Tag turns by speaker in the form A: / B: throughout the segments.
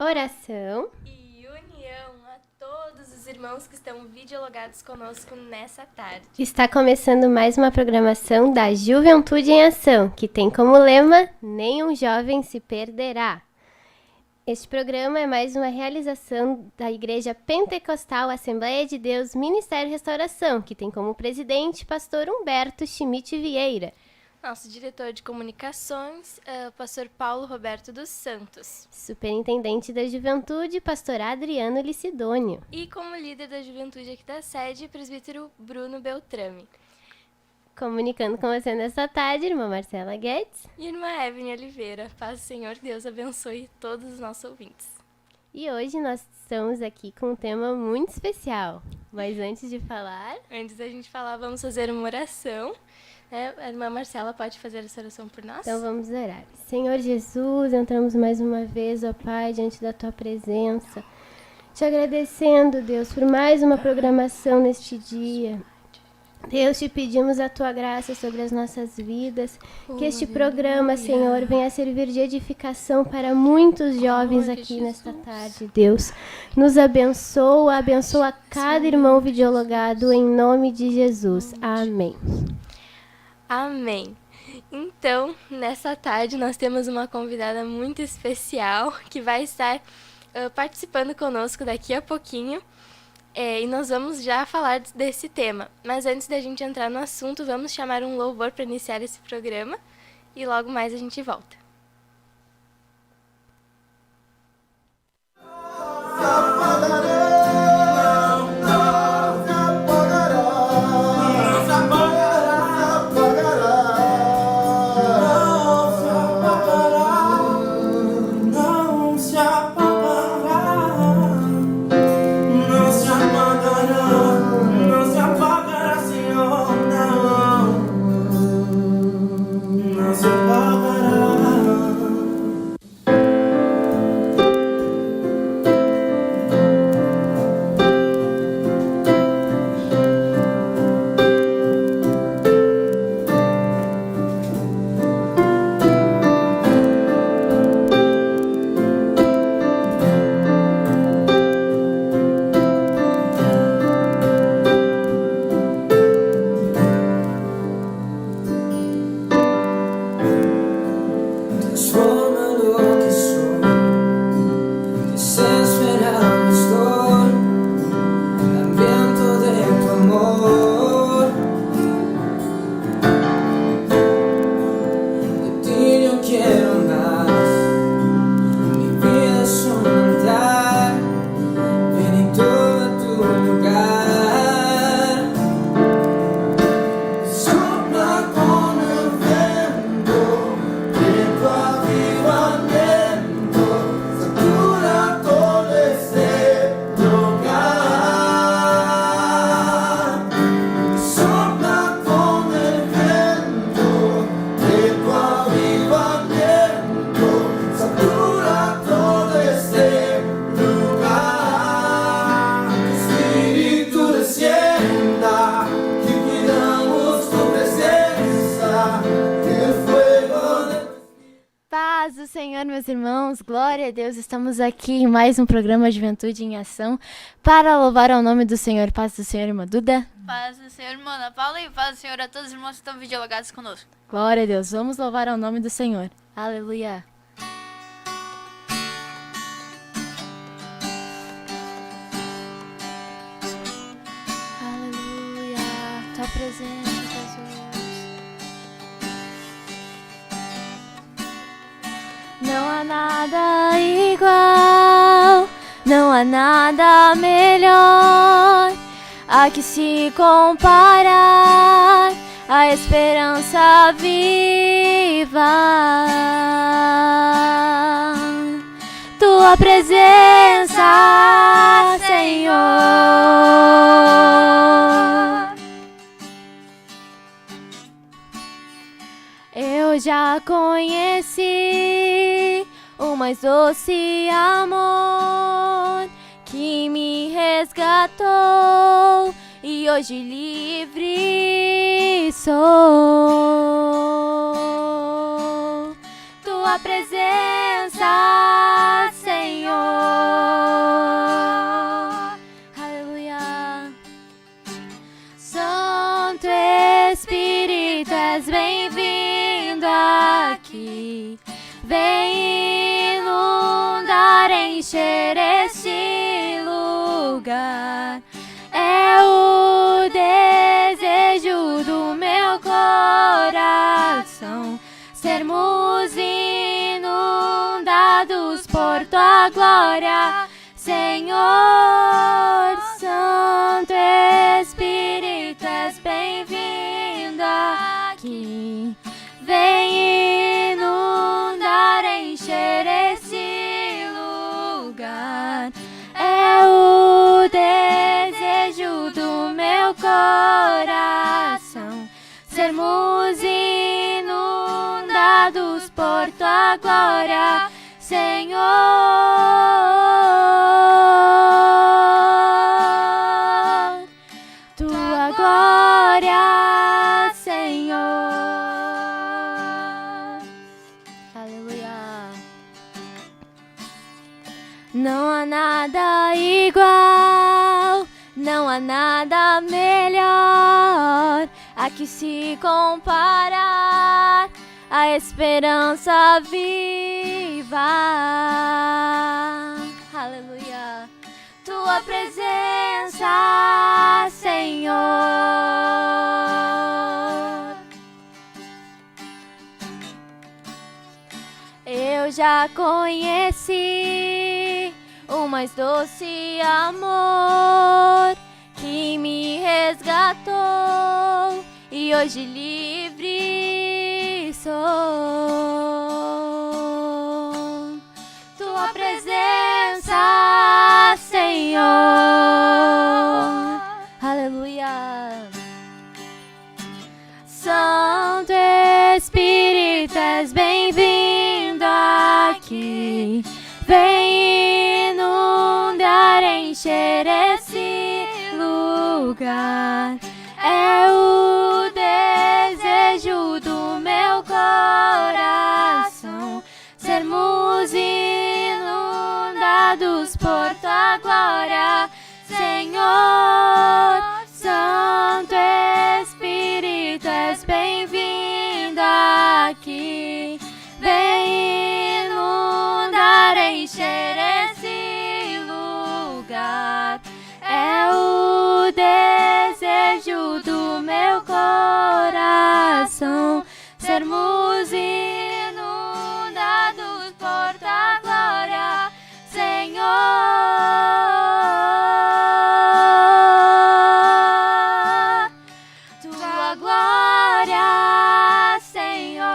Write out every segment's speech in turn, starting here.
A: oração
B: e união a todos os irmãos que estão videologados conosco nessa tarde.
A: Está começando mais uma programação da Juventude em Ação, que tem como lema Nenhum Jovem se Perderá. Este programa é mais uma realização da Igreja Pentecostal Assembleia de Deus Ministério Restauração, que tem como presidente pastor Humberto Schmidt Vieira.
B: Nosso diretor de comunicações é o pastor Paulo Roberto dos Santos.
A: Superintendente da Juventude, pastor Adriano Licidônio.
B: E como líder da juventude aqui da sede, presbítero Bruno Beltrame.
A: Comunicando com você nesta tarde, irmã Marcela Guedes.
B: E irmã Evelyn Oliveira. Paz do Senhor, Deus abençoe todos os nossos ouvintes.
A: E hoje nós estamos aqui com um tema muito especial. Mas antes de falar...
B: Antes da gente falar, vamos fazer uma oração. A irmã Marcela pode fazer essa oração por nós?
A: Então vamos orar. Senhor Jesus, entramos mais uma vez, ó Pai, diante da Tua presença. Te agradecendo, Deus, por mais uma programação neste dia. Deus, te pedimos a Tua graça sobre as nossas vidas. Que este programa, Senhor, venha servir de edificação para muitos jovens aqui nesta tarde, Deus. Nos abençoa cada irmão videologado em nome de Jesus. Amém.
B: Amém. Então, nessa tarde, nós temos uma convidada muito especial que vai estar participando conosco daqui a pouquinho. E nós vamos já falar desse tema. Mas antes da gente entrar no assunto, vamos chamar um louvor para iniciar esse programa. E logo mais a gente volta.
C: Meus irmãos, glória a Deus, estamos aqui em mais um programa Juventude em Ação para louvar ao nome do Senhor. Paz do Senhor, irmã Duda.
D: Paz do Senhor, irmã Ana Paula, e paz do Senhor a todos os irmãos que estão videologados conosco.
C: Glória a Deus, vamos louvar ao nome do Senhor. Aleluia. Aleluia, tua presença, Jesus. Não há nada igual, não há nada melhor a que se comparar a esperança viva. Tua presença, Senhor. Eu já conheci o mais doce amor que me resgatou e hoje livre sou. Tua presença, Senhor. encher este lugar. É o desejo do meu coração, sermos inundados por tua glória, Senhor. Santo Espírito, és bem-vindo aqui. Vem inundar, encher esse lugar. É o desejo do meu coração, sermos inundados por tua glória, Senhor. Tua glória, Senhor. Aleluia. Não há nada igual, não há nada melhor a que se comparar a esperança viva. Aleluia. Tua presença, Senhor. Eu já conheci o mais doce amor que me resgatou e hoje livre sou. Tua presença, Senhor. Aleluia. Santo Espírito, és bem-vindo aqui. Vem inundar, encher esse lugar. É o desejo do meu coração, sermos inundados por tua glória, Senhor. Santo Espírito, és bem-vindo aqui. Vem inundar, encher esse lugar. É o desejo do meu coração, sermos inundados por tua glória, Senhor. Tua glória, Senhor.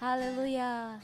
C: Aleluia.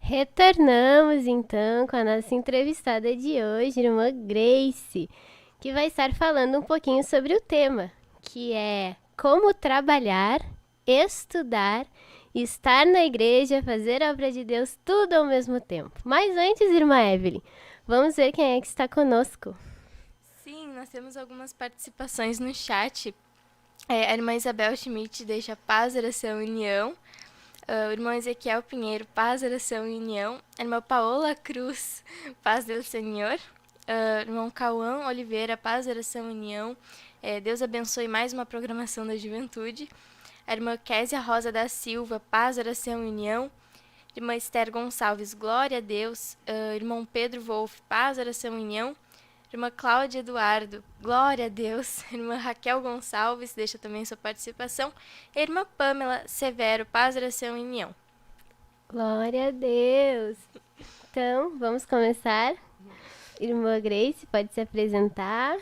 A: Retornamos então com a nossa entrevistada de hoje, irmã Grace, que vai estar falando um pouquinho sobre o tema, que é como trabalhar, estudar, estar na igreja, fazer a obra de Deus, tudo ao mesmo tempo. Mas antes, irmã Evelyn, vamos ver quem é que está conosco.
B: Sim, nós temos algumas participações no chat. A irmã Isabel Schmidt deixa paz, oração e união. O irmão Ezequiel Pinheiro, paz, oração e união. A irmã Paola Cruz, paz do Senhor. Irmão Cauã Oliveira, paz, oração e união. Deus abençoe mais uma programação da juventude. A irmã Késia Rosa da Silva, paz, oração e união. Irmã Esther Gonçalves, glória a Deus. Irmão Pedro Wolff, paz, oração e união. Irmã Cláudia Eduardo, glória a Deus. Irmã Raquel Gonçalves, deixa também sua participação. Irmã Pamela Severo, paz, oração e união.
A: Glória a Deus. Então, vamos começar. Irmã Grace, pode se apresentar.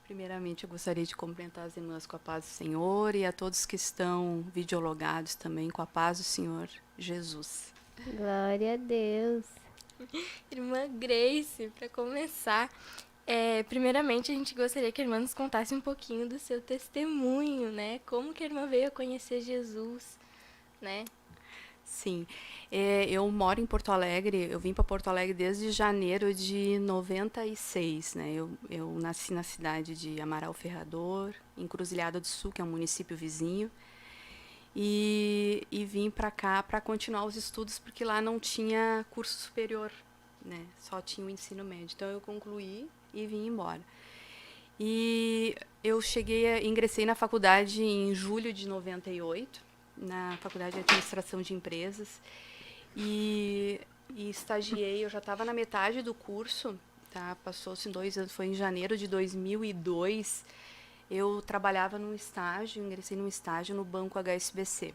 E: Primeiramente, eu gostaria de cumprimentar as irmãs com a paz do Senhor e a todos que estão videologados também com a paz do Senhor Jesus.
A: Glória a Deus.
B: Irmã Grace, para começar, primeiramente a gente gostaria que a irmã nos contasse um pouquinho do seu testemunho, né? Como que a irmã veio a conhecer Jesus, né?
E: Sim, eu moro em Porto Alegre, eu vim para Porto Alegre desde janeiro de 96, né? Eu nasci na cidade de Amaral Ferrador, Encruzilhada do Sul, que é um município vizinho, e vim para cá para continuar os estudos, porque lá não tinha curso superior, né? Só tinha o ensino médio. Então eu concluí e vim embora. E eu ingressei na faculdade em julho de 98, na Faculdade de Administração de Empresas, e estagiei. Eu já estava na metade do curso, tá? Passou-se 2 anos, foi em janeiro de 2002. Eu trabalhava num estágio, ingressei num estágio no Banco HSBC.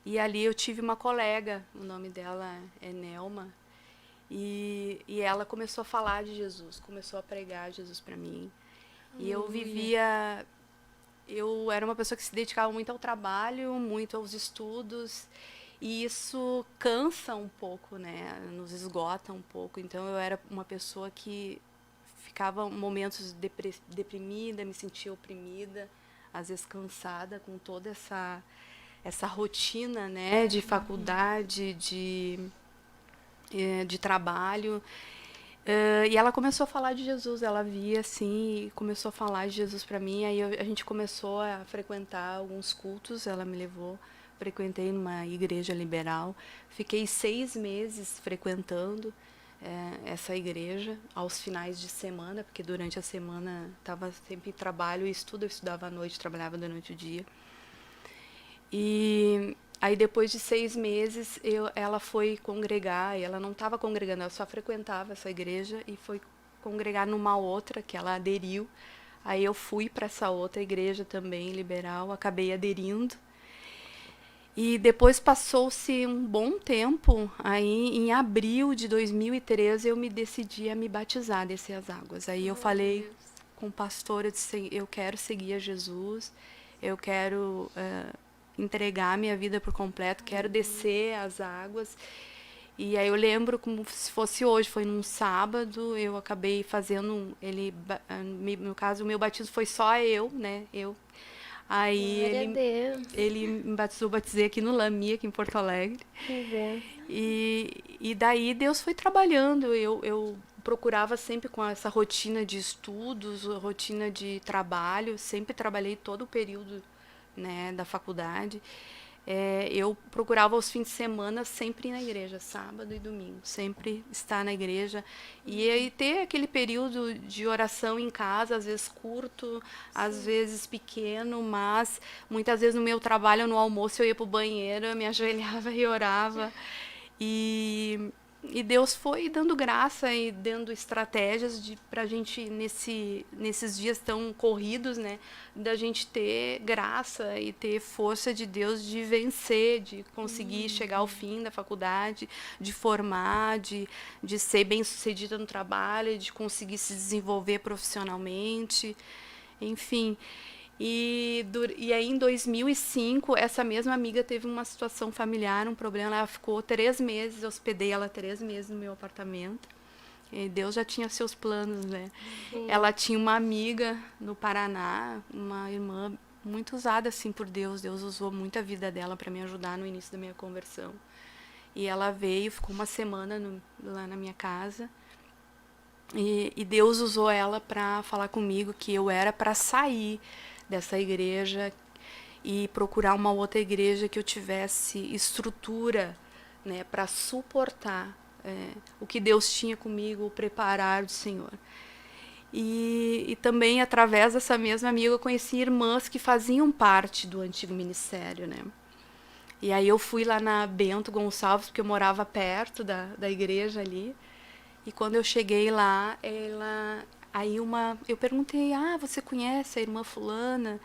E: E ali eu tive uma colega, o nome dela é Nelma, e ela começou a falar de Jesus, começou a pregar Jesus para mim. E eu era uma pessoa que se dedicava muito ao trabalho, muito aos estudos, e isso cansa um pouco, né? Nos esgota um pouco. Então eu era uma pessoa que ficava momentos deprimida, me sentia oprimida, às vezes cansada com toda essa rotina, né, de faculdade, de trabalho. E ela começou a falar de Jesus, ela via assim, e começou a falar de Jesus para mim. Aí a gente começou a frequentar alguns cultos, ela me levou, frequentei numa igreja liberal, fiquei 6 meses frequentando essa igreja aos finais de semana, porque durante a semana estava sempre em trabalho e estudo, eu estudava à noite, trabalhava durante o dia. E aí depois de 6 meses ela foi congregar, e ela não estava congregando, ela só frequentava essa igreja e foi congregar numa outra que ela aderiu. Aí eu fui para essa outra igreja também liberal, acabei aderindo. E depois passou-se um bom tempo, aí em abril de 2013 eu me decidi a me batizar, descer as águas. Aí eu falei com o pastor, eu disse, eu quero seguir a Jesus, eu quero entregar minha vida por completo, quero descer as águas. E aí eu lembro como se fosse hoje, foi num sábado, eu acabei fazendo, no caso o meu batismo foi só eu, né, Aí ele me batizou, batizei aqui no Lami, aqui em Porto Alegre. E daí Deus foi trabalhando. Eu procurava sempre com essa rotina de estudos, rotina de trabalho. Sempre trabalhei todo o período, né, da faculdade. Eu procurava os fins de semana sempre ir na igreja, sábado e domingo, sempre estar na igreja. E aí ter aquele período de oração em casa, às vezes curto, às vezes pequeno, mas muitas vezes no meu trabalho, no almoço, eu ia para o banheiro, eu me ajoelhava e orava. E Deus foi dando graça e dando estratégias para a gente, nesses dias tão corridos, né, da gente ter graça e ter força de Deus de vencer, de conseguir chegar ao fim da faculdade, de formar, de ser bem-sucedida no trabalho, de conseguir se desenvolver profissionalmente, enfim. E aí, em 2005, essa mesma amiga teve uma situação familiar, um problema. Ela ficou 3 meses, eu hospedei ela 3 meses no meu apartamento. E Deus já tinha seus planos, né? Sim. Ela tinha uma amiga no Paraná, uma irmã muito usada assim por Deus. Deus usou muito a vida dela para me ajudar no início da minha conversão. E ela veio, ficou uma semana lá na minha casa. E Deus usou ela para falar comigo que eu era para sair dessa igreja e procurar uma outra igreja que eu tivesse estrutura, né, para suportar o que Deus tinha comigo, o preparar do Senhor. E também, através dessa mesma amiga, eu conheci irmãs que faziam parte do antigo ministério, né? E aí eu fui lá na Bento Gonçalves, porque eu morava perto da igreja ali. E quando eu cheguei lá, eu perguntei, você conhece a irmã fulana?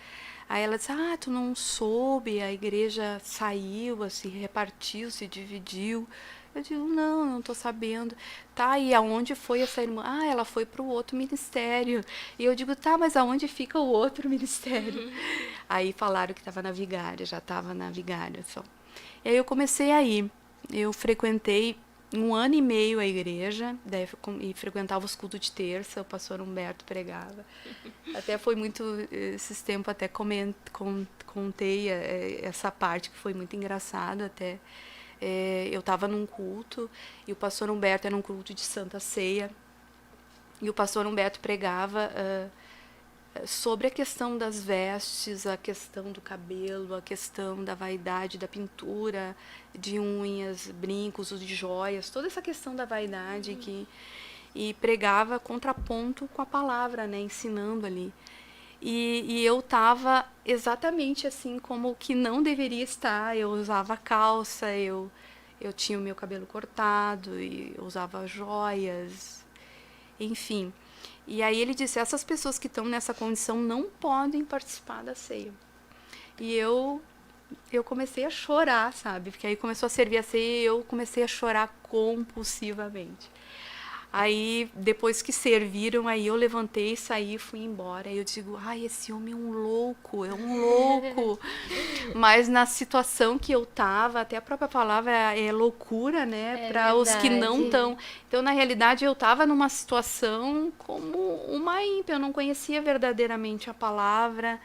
E: Aí ela disse, tu não soube, a igreja saiu, se repartiu, se dividiu. Eu digo, não estou sabendo. Tá, e aonde foi essa irmã? Ela foi para o outro ministério. E eu digo, tá, mas aonde fica o outro ministério? Aí falaram que estava na Vigária, já estava na Vigária só. E aí eu comecei a ir. Eu frequentei 1 ano e meio a igreja, e frequentava os cultos de terça, o pastor Humberto pregava. Até foi muito, esses tempos até contei essa parte que foi muito engraçado até. Eu estava num culto e o pastor Humberto era um culto de Santa Ceia e o pastor Humberto pregava sobre a questão das vestes, a questão do cabelo, a questão da vaidade, da pintura, de unhas, brincos, de joias, toda essa questão da vaidade e pregava contraponto com a palavra, né, ensinando ali. E eu estava exatamente assim como que não deveria estar. Eu usava calça, eu tinha o meu cabelo cortado, e eu usava joias, enfim. E aí ele disse, essas pessoas que estão nessa condição não podem participar da ceia. E eu comecei a chorar, sabe? Porque aí começou a servir a ceia e eu comecei a chorar compulsivamente. Aí, depois que serviram, aí eu levantei, saí e fui embora. Aí eu digo, esse homem é um louco. Mas na situação que eu estava, até a própria palavra é loucura, né? Para os que não estão. Então, na realidade, eu estava numa situação como uma ímpia. Eu não conhecia verdadeiramente a palavra.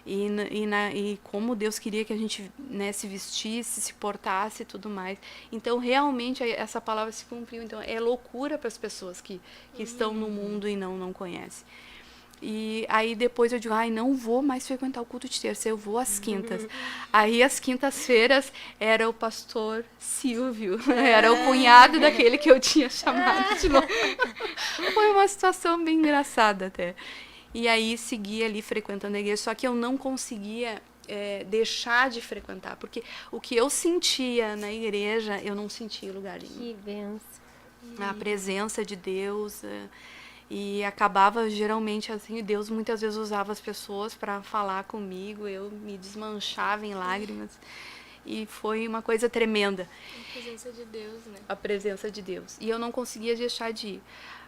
E: E como Deus queria que a gente, né, se vestisse, se portasse e tudo mais. Então, realmente, essa palavra se cumpriu. Então, é loucura para as pessoas que estão no mundo e não conhecem. E aí, depois eu digo, não vou mais frequentar o culto de terça, eu vou às quintas. Aí, às quintas-feiras, era o pastor Silvio, era o cunhado daquele que eu tinha chamado de novo. Foi uma situação bem engraçada até. E aí segui ali frequentando a igreja, só que eu não conseguia deixar de frequentar, porque o que eu sentia na igreja, eu não sentia em lugar nenhum.
A: Que benção.
E: A presença de Deus, e acabava geralmente assim, Deus muitas vezes usava as pessoas para falar comigo, eu me desmanchava em lágrimas. E foi uma coisa tremenda.
B: A presença de Deus, né?
E: A presença de Deus. E eu não conseguia deixar de ir.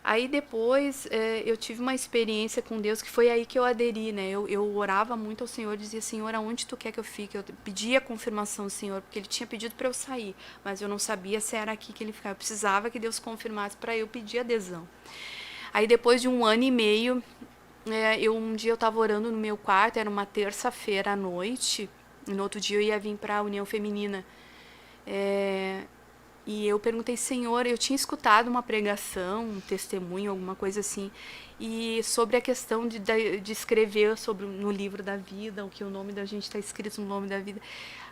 E: Aí depois eu tive uma experiência com Deus que foi aí que eu aderi, né? Eu orava muito ao Senhor, dizia, Senhor, aonde tu quer que eu fique? Eu pedia a confirmação do Senhor, porque Ele tinha pedido para eu sair, mas eu não sabia se era aqui que Ele ficava. Eu precisava que Deus confirmasse para eu pedir adesão. Aí depois de 1 ano e meio, um dia eu estava orando no meu quarto, era uma terça-feira à noite, e no outro dia eu ia vir para a União Feminina. E eu perguntei, Senhor, eu tinha escutado uma pregação, um testemunho, alguma coisa assim, e sobre a questão de escrever no livro da vida, o que o nome da gente está escrito no nome da vida.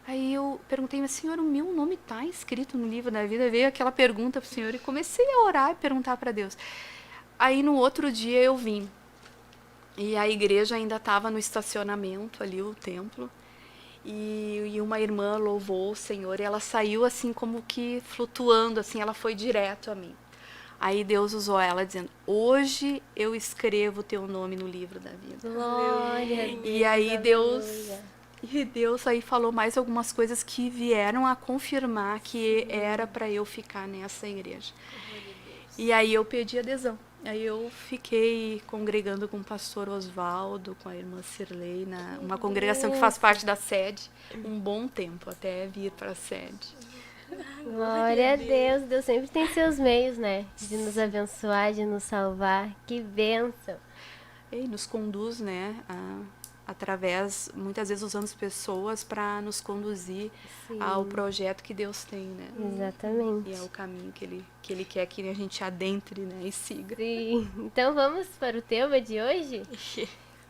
E: Aí eu perguntei, mas Senhor, o meu nome está escrito no livro da vida? Veio aquela pergunta para o Senhor e comecei a orar e perguntar para Deus. Aí no outro dia eu vim, e a igreja ainda estava no estacionamento ali, o templo. E uma irmã louvou o Senhor e ela saiu assim como que flutuando, assim, ela foi direto a mim. Aí Deus usou ela dizendo, hoje eu escrevo o teu nome no livro da vida.
A: Glória a Deus.
E: E aí Deus aí falou mais algumas coisas que vieram a confirmar que era para eu ficar nessa igreja. E aí eu pedi adesão. Aí eu fiquei congregando com o pastor Oswaldo, com a irmã Cirlei, uma congregação que faz parte da sede, um bom tempo, até vir para a sede.
A: Glória a Deus. Deus sempre tem seus meios, né? De nos abençoar, de nos salvar. Que bênção.
E: E nos conduz, né? Através, muitas vezes usando pessoas para nos conduzir ao projeto que Deus tem, né?
A: Exatamente.
E: E é o caminho que ele quer que a gente adentre, né? E siga.
A: Sim. Então vamos para o tema de hoje?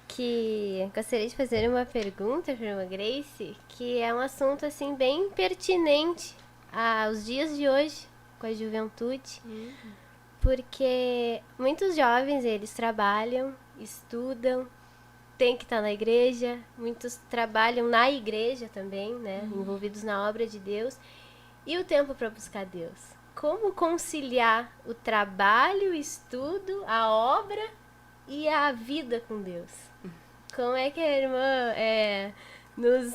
A: Que gostaria de fazer uma pergunta para a irmã Grace, que é um assunto assim bem pertinente aos dias de hoje, com a juventude. Porque muitos jovens, eles trabalham, estudam, tem que estar na igreja, muitos trabalham na igreja também, né, envolvidos na obra de Deus, e o tempo para buscar Deus. como conciliar o trabalho, o estudo, a obra e a vida com Deus. Como é que a irmã nos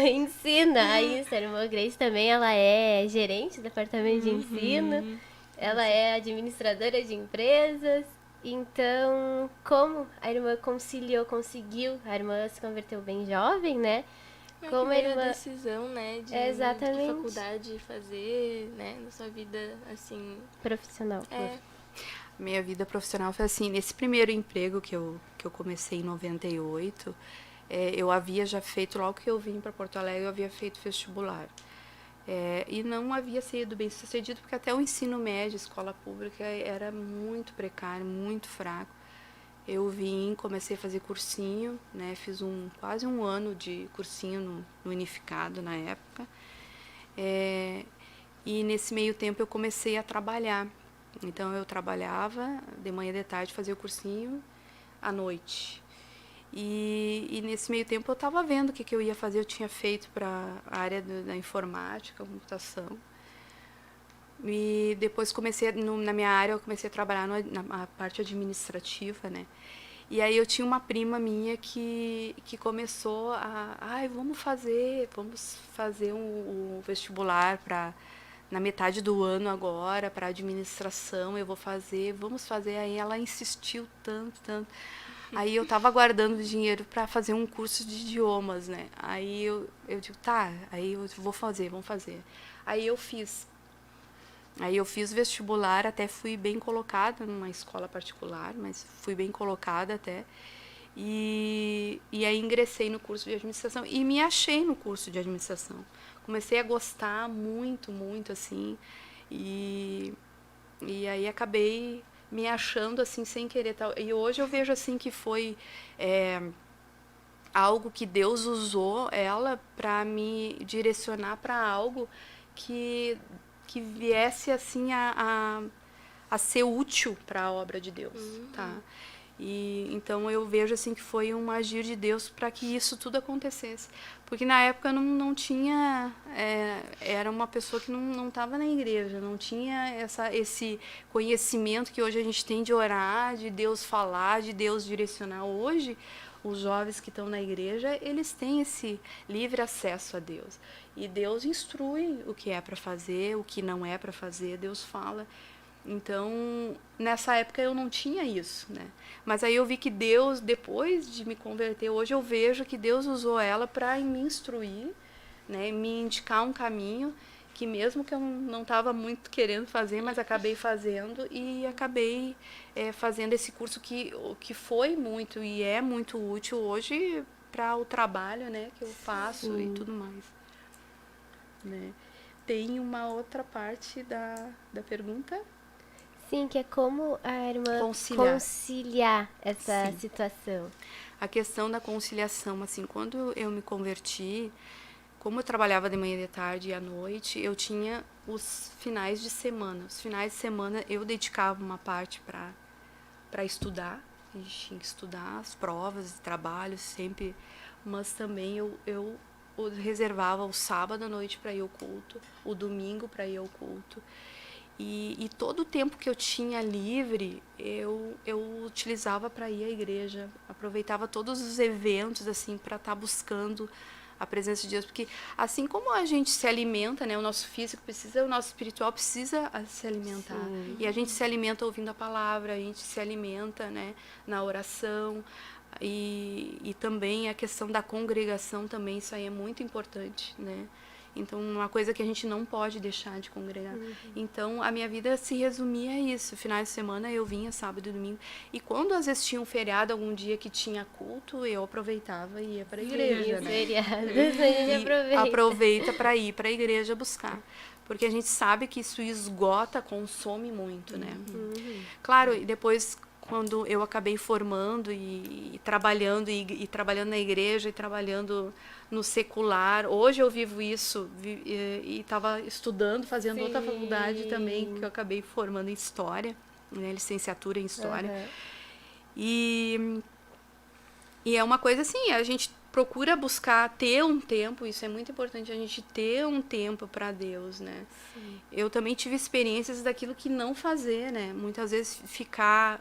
A: ensina a isso? A irmã Grace também, ela é gerente do departamento de ensino, ela é administradora de empresas. Então, como a irmã conseguiu, a irmã se converteu bem jovem, né?
B: Como a irmã... decisão, né, de
A: exatamente.
B: que faculdade fazer, né, na sua vida, assim...
A: Profissional.
E: Minha vida profissional foi assim, nesse primeiro emprego que eu comecei em 98, eu havia já feito, logo que eu vim para Porto Alegre, eu havia feito vestibular. E não havia sido bem sucedido, porque até o ensino médio, escola pública, era muito precário, muito fraco. Eu comecei a fazer cursinho, né? Fiz quase um ano de cursinho no Unificado na época. E nesse meio tempo eu comecei a trabalhar. Então eu trabalhava de manhã e de tarde, fazia o cursinho à noite. E nesse meio tempo eu estava vendo o que eu ia fazer. Eu tinha feito para a área da informática, computação. E depois na minha área, eu comecei a trabalhar na parte administrativa, né? E aí eu tinha uma prima minha que começou vamos fazer um vestibular na metade do ano agora, para administração, vamos fazer. Aí ela insistiu tanto. Aí eu estava guardando dinheiro para fazer um curso de idiomas, né? Aí eu digo, tá, aí eu vamos fazer. Aí eu fiz vestibular, até fui bem colocada numa escola particular, mas fui bem colocada até. E aí ingressei no curso de administração e me achei no curso de administração. Comecei a gostar muito, assim. E aí acabei me achando assim sem querer. E hoje eu vejo assim que foi algo que Deus usou ela para me direcionar para algo que viesse assim a ser útil para a obra de Deus, tá? E então eu vejo assim que foi um agir de Deus para que isso tudo acontecesse, porque na época eu não tinha, era uma pessoa que não estava na igreja, não tinha esse conhecimento que hoje a gente tem de orar, de Deus falar, de Deus direcionar. Hoje os jovens que estão na igreja, eles têm esse livre acesso a Deus. E Deus instrui o que é para fazer, o que não é para fazer, Deus fala. Então, nessa época eu não tinha isso, né? Mas aí eu vi que Deus, depois de me converter, hoje eu vejo que Deus usou ela para me instruir, né? Me indicar um caminho que mesmo que eu não estava muito querendo fazer, mas acabei fazendo e acabei fazendo esse curso que foi muito e é muito útil hoje para o trabalho, né? Que eu faço e tudo mais. Né? Tem uma outra parte da pergunta?
A: Sim, que é como a irmã conciliar essa situação.
E: A questão da conciliação, assim, quando eu me converti, como eu trabalhava de manhã e de tarde e à noite, eu tinha os finais de semana. Os finais de semana eu dedicava uma parte para estudar. A gente tinha que estudar as provas e trabalhos sempre, mas também eu reservava o sábado à noite para ir ao culto, o domingo para ir ao culto. E todo o tempo que eu tinha livre, eu utilizava para ir à igreja. Aproveitava todos os eventos assim para estar buscando a presença de Deus. Porque assim como a gente se alimenta, né, o nosso físico precisa, o nosso espiritual precisa se alimentar. Sim. E a gente se alimenta ouvindo a palavra, a gente se alimenta, né, na oração. E também a questão da congregação também, isso aí é muito importante, né? Então, uma coisa que a gente não pode deixar de congregar. Então, a minha vida se resumia a isso. Finais de semana eu vinha sábado e domingo. E quando às vezes tinha um feriado, algum dia que tinha culto, eu aproveitava e ia para a igreja.
A: Sim,
E: né?
A: Feriado,
E: aproveita para ir para a igreja buscar. Porque a gente sabe que isso esgota, consome muito, né? Claro, e depois, quando eu acabei formando e trabalhando na igreja e trabalhando no secular, hoje eu vivo isso e estava estudando, fazendo outra faculdade também, que eu acabei formando em História, né, licenciatura em História. E é uma coisa assim, a gente procura buscar, ter um tempo, isso é muito importante, a gente ter um tempo para Deus, né? Sim. Eu também tive experiências daquilo que não fazer, né? Muitas vezes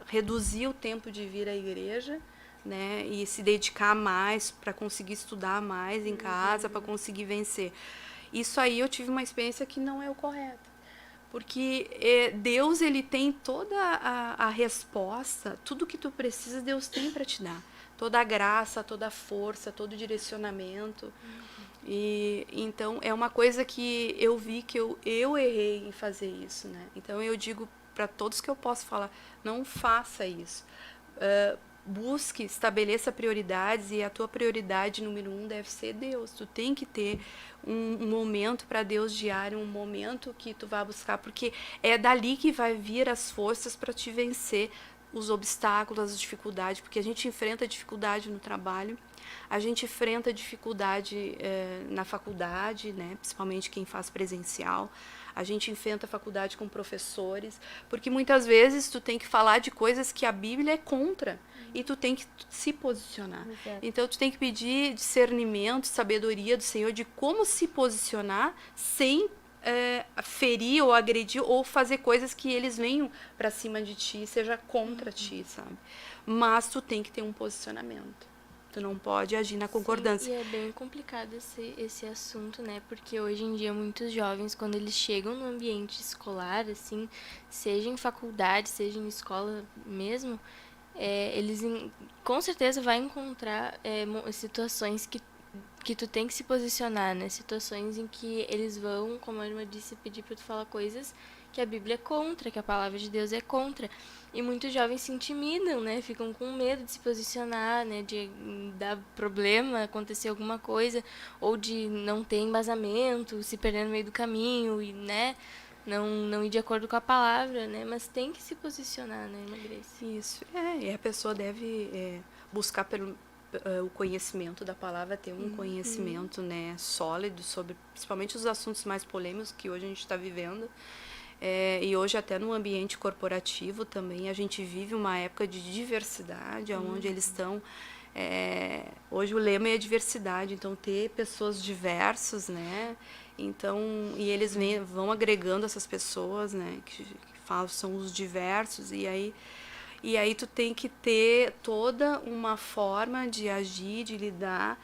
E: reduzir o tempo de vir à igreja, né? E se dedicar mais para conseguir estudar mais em casa, para conseguir vencer. Isso aí eu tive uma experiência que não é o correto. Porque Deus, ele tem toda a resposta, tudo que tu precisa, Deus tem para te dar. Toda a graça, toda a força, todo o direcionamento. E então é uma coisa que eu vi que eu errei em fazer isso, né? Então eu digo para todos que eu posso falar, não faça isso. Busque, estabeleça prioridades, e a tua prioridade número 1 deve ser Deus. Tu tem que ter um momento para Deus diário, um momento que tu vai buscar, porque é dali que vai vir as forças para te vencer os obstáculos, as dificuldades, porque a gente enfrenta dificuldade no trabalho, a gente enfrenta dificuldade na faculdade, né? Principalmente quem faz presencial, a gente enfrenta a faculdade com professores, porque muitas vezes tu tem que falar de coisas que a Bíblia é contra, e tu tem que se posicionar. Exato. Então tu tem que pedir discernimento, sabedoria do Senhor de como se posicionar sem ferir ou agredir ou fazer coisas que eles venham para cima de ti, seja contra ti, sabe? Mas tu tem que ter um posicionamento. Tu não pode agir na concordância.
B: Sim, e é bem complicado esse assunto, né? Porque hoje em dia muitos jovens, quando eles chegam no ambiente escolar, assim, seja em faculdade, seja em escola mesmo, eles com certeza vão encontrar situações que tu tem que se posicionar, né? Situações em que eles vão, como a irmã disse, pedir para tu falar coisas que a Bíblia é contra, que a palavra de Deus é contra. E muitos jovens se intimidam, né? Ficam com medo de se posicionar, né? De dar problema, acontecer alguma coisa, ou de não ter embasamento, se perder no meio do caminho, e, né? Não ir de acordo com a palavra, né? Mas tem que se posicionar, né, irmã Grace?
E: Isso. E a pessoa deve buscar pelo o conhecimento da palavra, ter um conhecimento, né, sólido sobre, principalmente os assuntos mais polêmicos que hoje a gente está vivendo. E hoje até no ambiente corporativo também a gente vive uma época de diversidade, onde eles estão... hoje o lema é a diversidade, então ter pessoas diversas, né? Então, e eles vão agregando essas pessoas, né, que são os diversos, e aí tu tem que ter toda uma forma de agir, de lidar,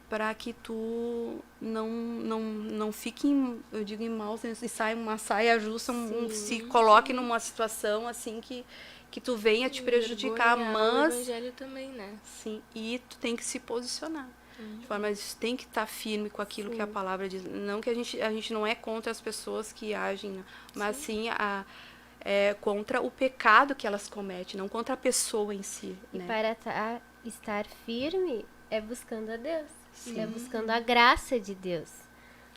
E: para que tu não fique, eu digo, em maus, e saia uma saia justa, se coloque numa situação assim que tu venha te prejudicar, mas...
B: o evangelho também, né?
E: Sim, e tu tem que se posicionar. De forma, tem que estar firme com aquilo que a palavra diz. Não que a gente não é contra as pessoas que agem, mas sim contra o pecado que elas cometem, não contra a pessoa em si.
A: E
E: né?
A: para estar firme é buscando a Deus, é buscando a graça de Deus.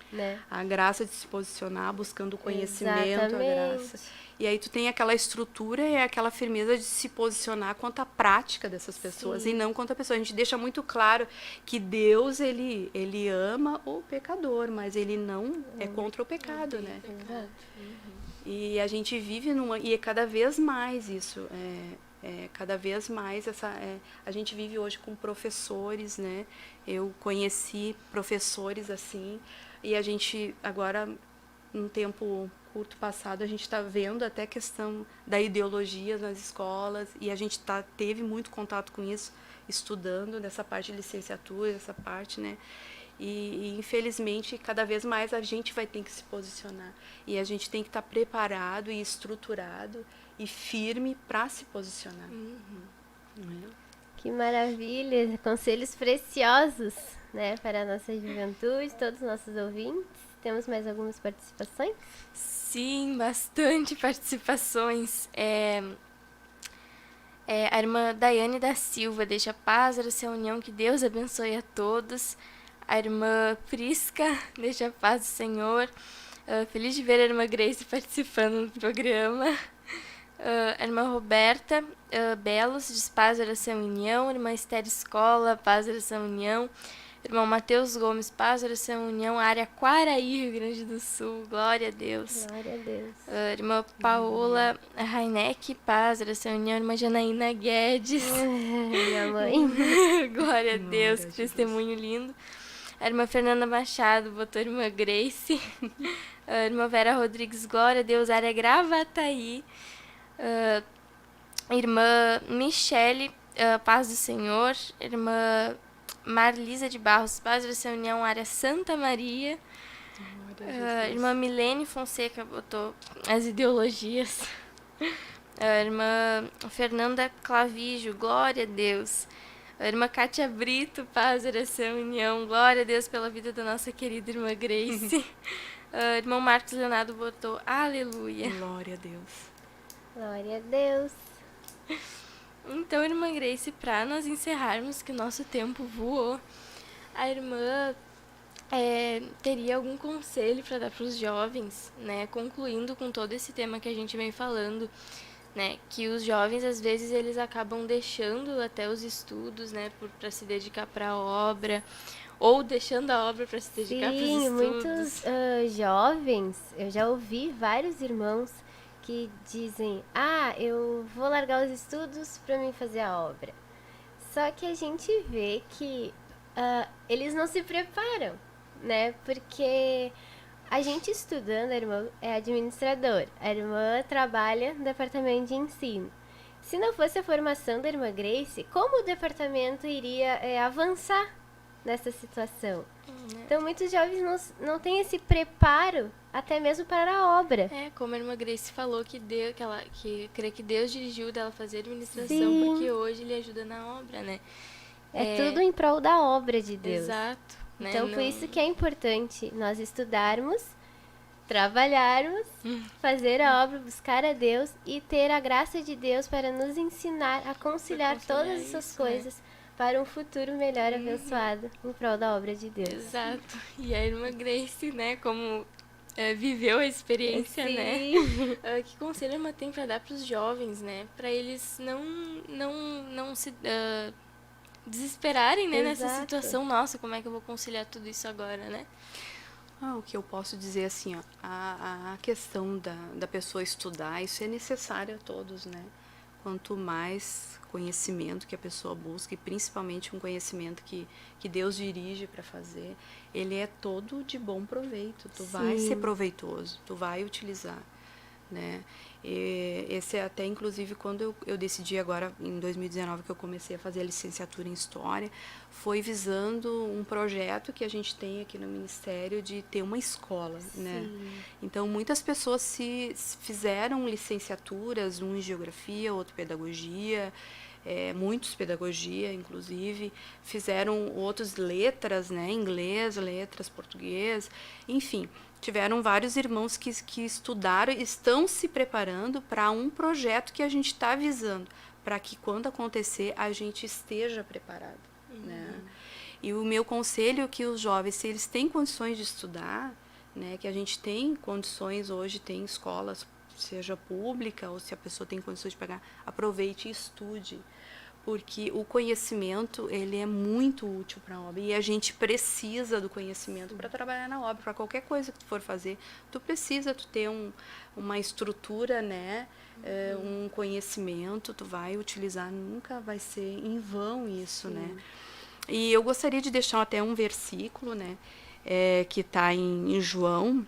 A: Né?
E: A graça de se posicionar, buscando o conhecimento,
A: Exatamente.
E: a graça. E aí tu tem aquela estrutura e aquela firmeza de se posicionar quanto à prática dessas pessoas. Sim. E não quanto à pessoa. A gente deixa muito claro que Deus, ele ama o pecador, mas ele não é contra o pecado, né?
A: Exato.
E: E a gente vive e é cada vez mais isso, cada vez mais a gente vive hoje com professores, né? Eu conheci professores assim, e a gente agora, num tempo curto passado, a gente está vendo até a questão da ideologia nas escolas, e a gente teve muito contato com isso, estudando nessa parte de licenciatura, essa parte, né? E infelizmente, cada vez mais a gente vai ter que se posicionar. E a gente tem que estar preparado e estruturado e firme para se posicionar.
A: Que maravilha! Conselhos preciosos, né, para a nossa juventude, todos os nossos ouvintes. Temos mais algumas participações?
B: Sim, bastante participações. A irmã Daiane da Silva deixa paz, essa união, que Deus abençoe a todos. A irmã Prisca deixa a paz do Senhor. Feliz de ver a irmã Grace participando do programa. A irmã Roberta Belos diz paz, oração, união. A irmã Esther Escola, paz, oração, união. Irmão Matheus Gomes, Paz, Oração, União, área Quaraí, Rio Grande do Sul. Glória a Deus.
A: Glória a Deus.
B: Irmã Paola Raineck, Paz, Oração, União. Irmã Janaína Guedes.
A: Minha mãe.
B: Glória a Deus, que testemunho lindo. A irmã Fernanda Machado, botou a irmã Grace. A irmã Vera Rodrigues, glória a Deus, área Gravataí. Irmã Michele, Paz do Senhor. Irmã Marlisa de Barros, Paz da União, área Santa Maria. Irmã Milene Fonseca botou as ideologias. Irmã Fernanda Clavijo, glória a Deus. Irmã Kátia Brito, Paz, Oração, União, glória a Deus pela vida da nossa querida irmã Grace. Irmão Marcos Leonardo botou aleluia.
E: Glória a Deus.
A: Glória a Deus.
B: Então, irmã Grace, para nós encerrarmos, que o nosso tempo voou, a irmã teria algum conselho para dar para os jovens, né? Concluindo com todo esse tema que a gente vem falando, né? Que os jovens, às vezes, eles acabam deixando até os estudos, né? Para se dedicar para a obra, ou deixando a obra para se dedicar para os estudos.
A: Muitos jovens, eu já ouvi vários irmãos que dizem, eu vou largar os estudos para mim fazer a obra. Só que a gente vê que eles não se preparam, né? Porque a gente estudando, a irmã é administradora, a irmã trabalha no departamento de ensino. Se não fosse a formação da irmã Grace, como o departamento iria avançar nessa situação? Então, muitos jovens não têm esse preparo até mesmo para a obra.
B: Como a irmã Grace falou, que crê que Deus dirigiu dela fazer administração,
A: Sim.
B: Porque hoje ele ajuda na obra, né?
A: Tudo em prol da obra de Deus.
B: Exato. Né?
A: Então, por isso que é importante nós estudarmos, trabalharmos, fazer a obra, buscar a Deus e ter a graça de Deus para nos ensinar a conciliar todas essas coisas para um futuro melhor abençoado em prol da obra de Deus.
B: Exato. E a irmã Grace, né, como viveu a experiência,
A: Sim.
B: né? Que conselho a irmã tem para dar para os jovens, né? Para eles não se desesperarem, né, nessa
A: Exato.
B: situação. Nossa, como é que eu vou conciliar tudo isso agora, né?
E: O que eu posso dizer assim, a questão da pessoa estudar, isso é necessário a todos, né? Quanto mais conhecimento que a pessoa busca, e principalmente um conhecimento que Deus dirige para fazer, ele é todo de bom proveito. Tu vai ser proveitoso, tu vai utilizar, né? E esse é até, inclusive, quando eu decidi agora, em 2019, que eu comecei a fazer a licenciatura em História, foi visando um projeto que a gente tem aqui no Ministério de ter uma escola, né? Então, muitas pessoas se fizeram licenciaturas, um em Geografia, outro Pedagogia, muitos Pedagogia, inclusive, fizeram outros letras, né? Inglês, letras, português, enfim. Tiveram vários irmãos que estudaram e estão se preparando para um projeto que a gente está visando, para que quando acontecer a gente esteja preparado, né? E o meu conselho é que os jovens, se eles têm condições de estudar, né, que a gente tem condições hoje, tem escolas, seja pública ou se a pessoa tem condições de pagar, aproveite e estude. Porque o conhecimento, ele é muito útil para a obra. E a gente precisa do conhecimento para trabalhar na obra. Para qualquer coisa que tu for fazer, tu precisa ter uma estrutura, né? Um conhecimento, tu vai utilizar, nunca vai ser em vão isso, né? E eu gostaria de deixar até um versículo, né? Que está em João,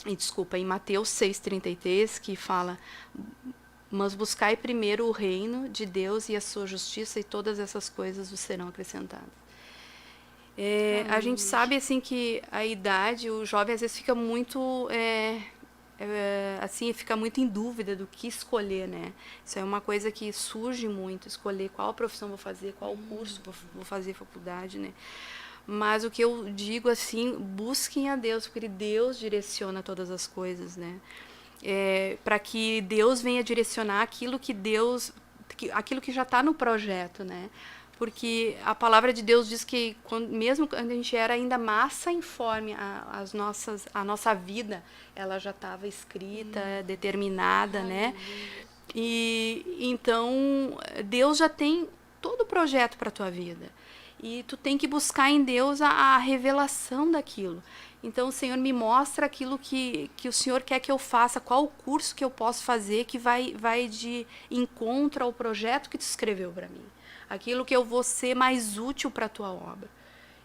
E: em Mateus 6,33, que fala... Mas buscai primeiro o reino de Deus e a sua justiça, e todas essas coisas vos serão acrescentadas. A gente sabe assim que a idade, o jovem às vezes fica muito assim, fica muito em dúvida do que escolher, né? Isso é uma coisa que surge muito, escolher qual profissão vou fazer, qual curso vou fazer faculdade, né? Mas o que eu digo assim, busquem a Deus, porque Deus direciona todas as coisas, né? Para que Deus venha direcionar aquilo que já está no projeto, né? Porque a palavra de Deus diz que mesmo quando a gente era ainda massa informe, a nossa vida, ela já estava escrita, determinada, né? E então Deus já tem todo o projeto para a tua vida. E tu tem que buscar em Deus a revelação daquilo. Então, o Senhor me mostra aquilo que o Senhor quer que eu faça, qual o curso que eu posso fazer que vai de encontro ao projeto que tu escreveu para mim. Aquilo que eu vou ser mais útil para a tua obra.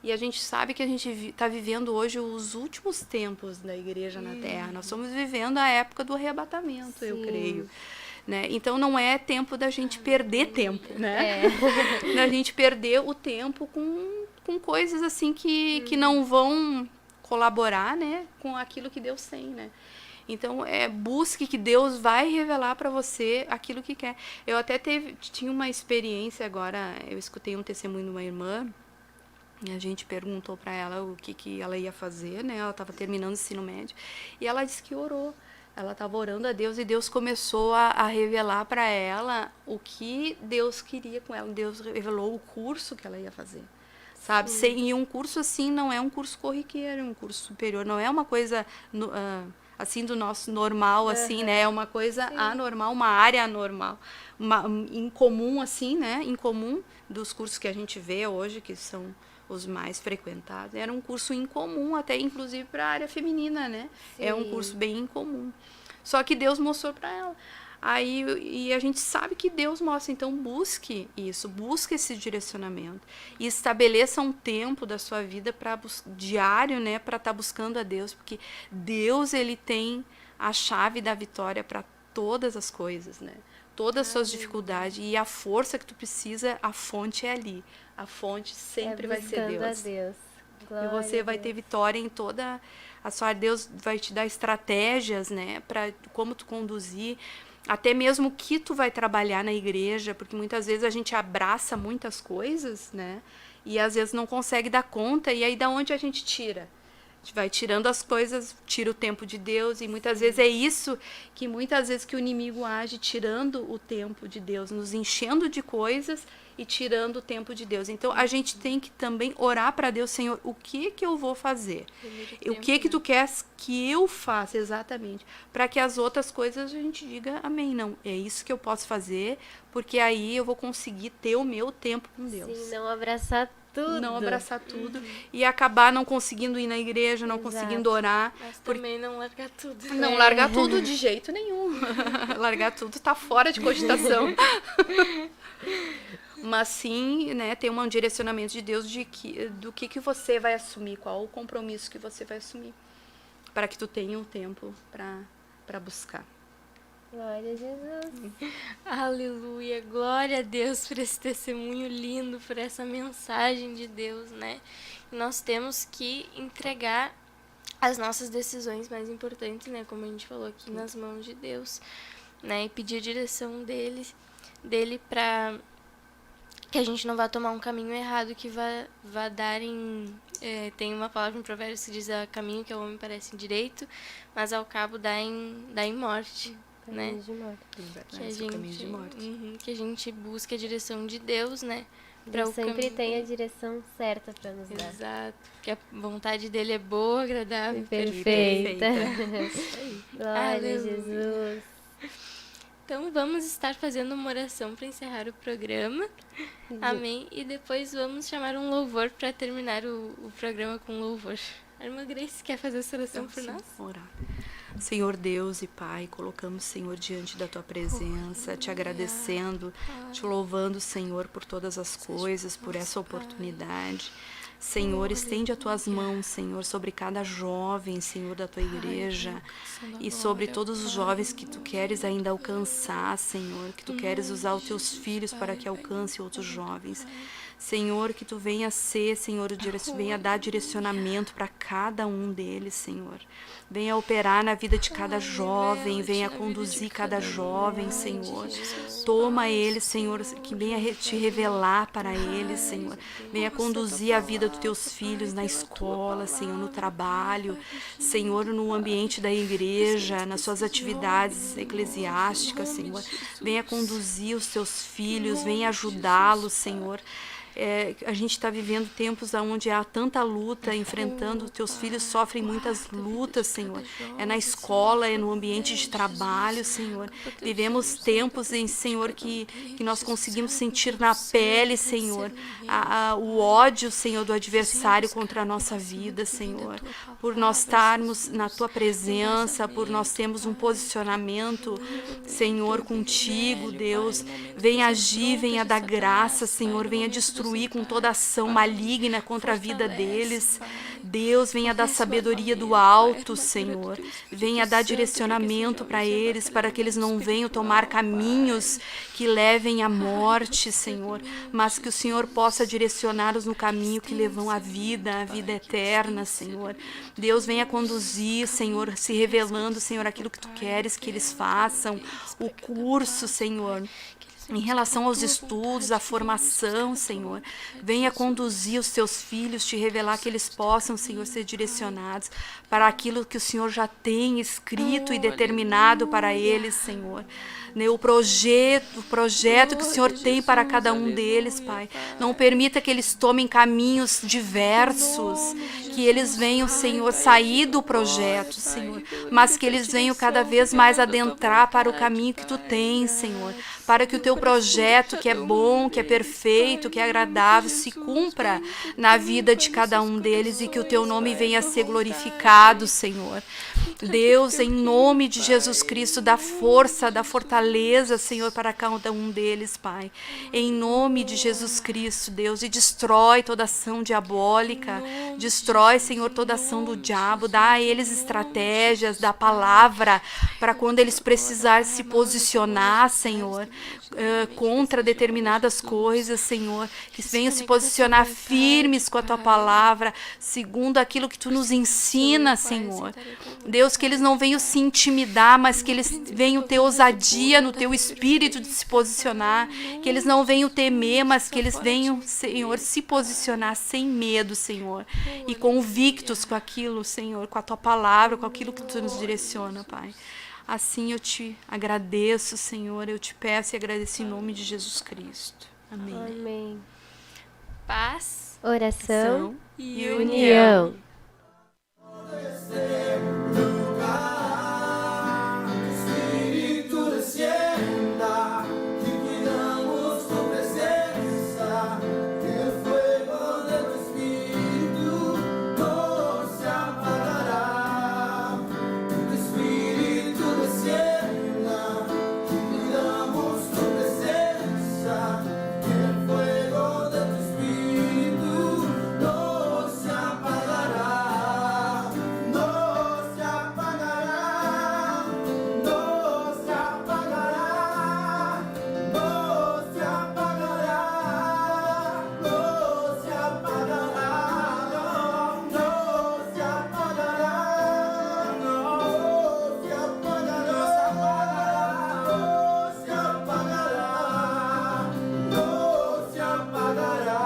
E: E a gente sabe que a gente está vivendo hoje os últimos tempos da igreja na Terra. Nós estamos vivendo a época do arrebatamento,
A: Sim.
E: eu creio. Né? Então, não é tempo da gente perder tempo, né? Da gente perder o tempo com coisas assim que não vão colaborar, né, com aquilo que Deus tem, né? Então, busque que Deus vai revelar para você aquilo que quer. Eu até tinha uma experiência agora, eu escutei um testemunho de uma irmã, e a gente perguntou para ela o que ela ia fazer, né? Ela estava terminando o ensino médio, e ela disse que orou. Ela estava orando a Deus e Deus começou a revelar para ela o que Deus queria com ela. Deus revelou o curso que ela ia fazer. Sabe? E um curso assim não é um curso corriqueiro, é um curso superior, não é uma coisa assim do nosso normal, assim, né? É uma coisa anormal, uma área anormal, incomum, assim, né? Incomum dos cursos que a gente vê hoje, que são os mais frequentados. Era um curso incomum, até inclusive para a área feminina, né? Sim. É um curso bem incomum. Só que Deus mostrou para ela. E a gente sabe que Deus mostra, então busque isso, busque esse direcionamento e estabeleça um tempo da sua vida diário, né, para estar buscando a Deus, porque Deus, ele tem a chave da vitória para todas as coisas, né? Todas as suas dificuldades e a força que tu precisa, a fonte é ali. A fonte sempre vai ser Deus.
A: A Deus.
E: E você vai ter vitória em toda a sua. Deus vai te dar estratégias, né, para como tu conduzir. Até mesmo o que tu vai trabalhar na igreja, porque muitas vezes a gente abraça muitas coisas, né? E às vezes não consegue dar conta, e aí da onde a gente tira? A gente vai tirando as coisas, tira o tempo de Deus, e muitas vezes é isso que muitas vezes que o inimigo age, tirando o tempo de Deus, nos enchendo de coisas e tirando o tempo de Deus. Então a gente tem que também orar para Deus, Senhor, o que eu vou fazer? O que tu queres que eu faça exatamente? Para que as outras coisas a gente diga amém, não, é isso que eu posso fazer, porque aí eu vou conseguir ter o meu tempo com Deus.
A: Sim, não abraçar tudo.
E: Não abraçar tudo e acabar não conseguindo ir na igreja, não conseguindo orar.
B: Mas também não largar tudo.
E: Não largar tudo de jeito nenhum. Largar tudo tá fora de cogitação. Mas sim, né, ter um direcionamento de Deus do que você vai assumir, qual o compromisso que você vai assumir, para que tu tenha um tempo para buscar.
A: Glória a Jesus.
B: Aleluia, glória a Deus por esse testemunho lindo, por essa mensagem de Deus, né? Nós temos que entregar as nossas decisões mais importantes, né? Como a gente falou aqui, nas mãos de Deus, né? E pedir a direção dele para que a gente não vá tomar um caminho errado que vá dar em... tem uma palavra em Provérbios que diz: a caminho que ao homem parece direito, mas ao cabo dá em morte. Né?
A: De morte.
B: Que a gente busque a direção de Deus, né?
A: Deus sempre tem a direção certa para nos dar.
B: Exato. Que a vontade dele é boa, agradável e
A: perfeita.
B: Glória
A: a Jesus.
B: Então vamos estar fazendo uma oração para encerrar o programa. Amém. E depois vamos chamar um louvor para terminar o programa com louvor. A irmã Grace quer fazer essa oração por nós?
E: Orar. Senhor Deus e Pai, colocamos, Senhor, diante da Tua presença, te agradecendo, te louvando, Senhor, por todas as coisas, por essa oportunidade. Senhor, estende as Tuas mãos, Senhor, sobre cada jovem, Senhor, da Tua igreja e sobre todos os jovens que Tu queres ainda alcançar, Senhor, que Tu queres usar os Teus filhos para que alcance outros jovens. Senhor, que Tu venha ser, Senhor, venha dar direcionamento para cada um deles, Senhor. Venha operar na vida de cada jovem, venha conduzir cada jovem, Senhor. Toma eles, Senhor, que venha te revelar para eles, Senhor. Venha conduzir a vida dos Teus filhos na escola, Senhor, no trabalho, Senhor, no ambiente da igreja, nas suas atividades eclesiásticas, Senhor. Venha conduzir os Teus filhos, venha ajudá-los, Senhor. A gente está vivendo tempos onde há tanta luta, enfrentando, teus filhos sofrem muitas lutas, Senhor. É na escola, é no ambiente de trabalho, Senhor. Vivemos tempos, Senhor, que nós conseguimos sentir na pele, Senhor, o ódio, Senhor, do adversário contra a nossa vida, Senhor. Por nós estarmos na Tua presença, por nós termos um posicionamento, Senhor, contigo, Deus. Venha agir, venha dar graça, Senhor, venha destruir com toda ação maligna contra a vida deles. Deus, venha dar sabedoria do alto, Senhor. Venha dar direcionamento para eles, para que eles não venham tomar caminhos que levem à morte, Senhor, mas que o Senhor possa direcioná-los no caminho que levam à vida eterna, Senhor. Deus, venha conduzir, Senhor, se revelando, Senhor, aquilo que Tu queres que eles façam, o curso, Senhor. Em relação aos estudos, à formação, Senhor, venha conduzir os Teus filhos, Te revelar que eles possam, Senhor, ser direcionados para aquilo que o Senhor já tem escrito e determinado para eles, Senhor. O projeto que o Senhor tem para cada um deles, Pai. Não permita que eles tomem caminhos diversos, que eles venham, Senhor, sair do projeto, Senhor, mas que eles venham cada vez mais adentrar para o caminho que Tu tens, Senhor, para que o Teu projeto, que é bom, que é perfeito, que é agradável, se cumpra na vida de cada um deles e que o Teu nome venha a ser glorificado, Senhor. Deus, em nome de Jesus Cristo, dá força, dá fortaleza, Senhor, para cada um deles, Pai. Em nome de Jesus Cristo, Deus, e destrói toda ação diabólica, destrói, Senhor, toda ação do diabo, dá a eles estratégias, dá palavra para quando eles precisarem se posicionar, Senhor, contra determinadas coisas, Senhor, que venham se posicionar firmes com a Tua palavra, segundo aquilo que Tu nos ensina, Senhor. Deus, que eles não venham se intimidar, mas que eles venham ter ousadia no Teu espírito de se posicionar, que eles não venham temer, mas que eles venham, Senhor, se posicionar sem medo, Senhor, e convictos com aquilo, Senhor, com a Tua palavra, com aquilo que Tu nos direciona, Pai. Assim eu Te agradeço, Senhor, eu Te peço e agradeço em nome de Jesus Cristo. Amém.
A: Amém.
B: Paz,
A: Oração
B: e
A: união.
F: Espíritu descienda, que cuidamos tu presencia, que el fuego de tu espíritu no se apagará. Tu espíritu descienda, que cuidamos tu presencia, que el fuego de tu espíritu no se apagará. No se apagará, no se apagará, no se apagará, no se apagará, no se apagará, no se apagará, no se apagará.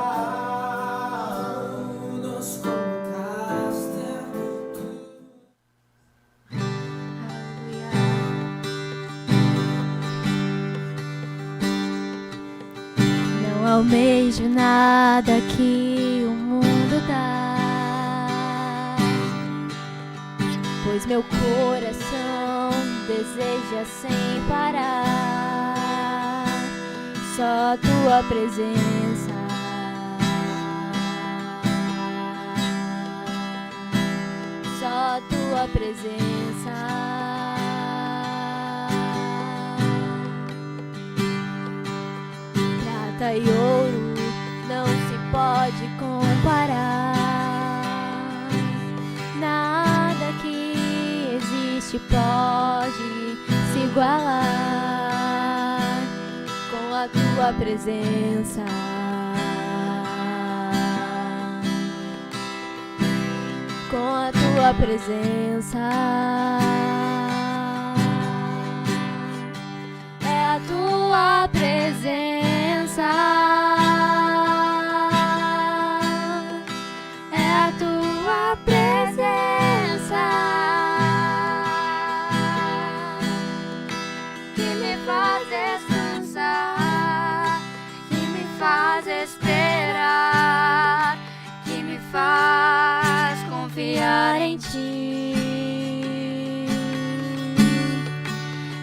F: Nos contaste
C: Não almejo nada que o mundo dá, pois meu coração deseja sem parar só Tua presença. Só Tua presença. Prata e ouro não se pode comparar. Nada que existe pode se igualar com a Tua presença. Com a Tua presença. É a Tua presença. É a Tua presença que me faz descansar, que me faz esperar. ti.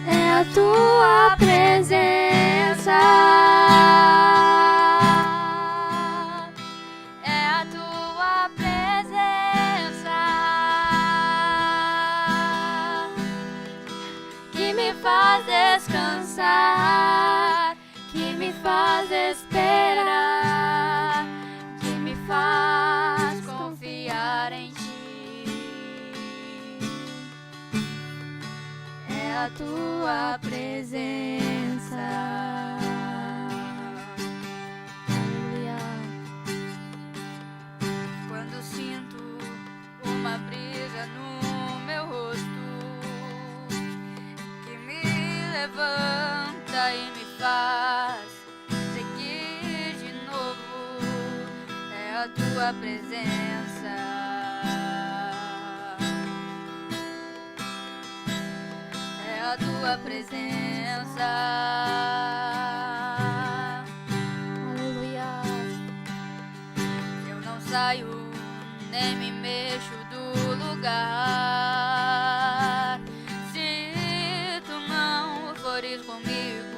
C: É a tua presença. É a tua presença que me faz descansar, que me faz esperar, que me faz confiar em ti. É a tua presença. Aleluia.
D: Quando sinto uma brisa no meu rosto que me levanta e me faz seguir de novo, é a tua presença. É a tua presença.
C: Aleluia.
D: Eu não saio nem me mexo do lugar se tu não fores comigo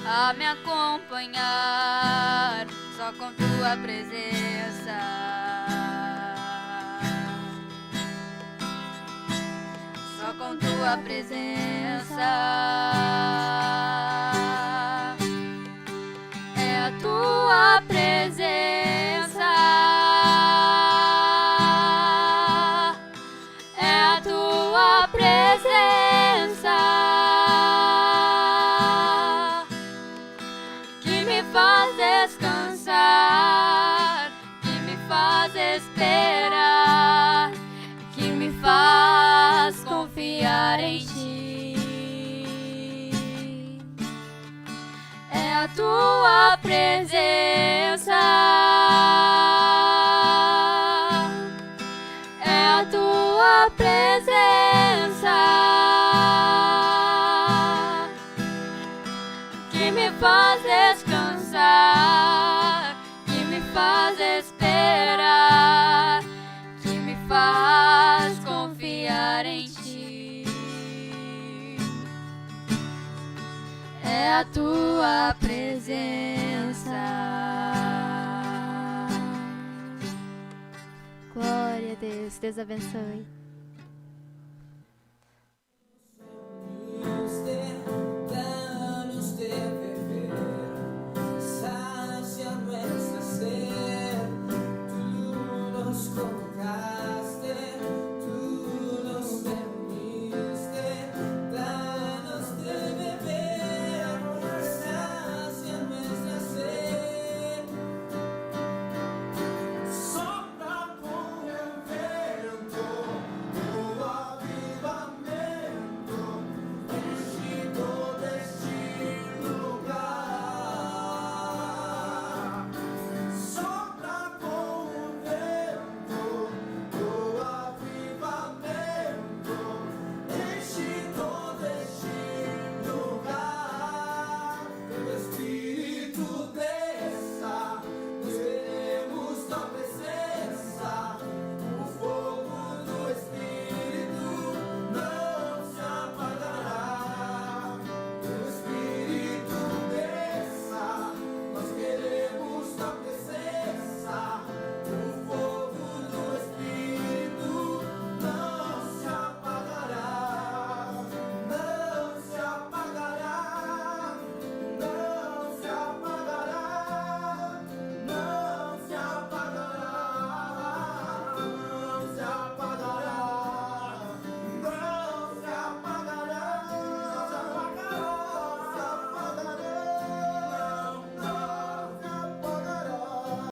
D: a me acompanhar, só com tua presença. Só com tua presença. É a tua presença. É a tua presença que me faz descansar, que me faz esperar, que me faz confiar em ti. É a tua presença. É a tua presença que me faz descansar, que me faz esperar, que me faz confiar em ti. É a tua presença.
C: Glória a Deus. Deus abençoe.
F: Danos de beber, sacia nuestra sed, tú nos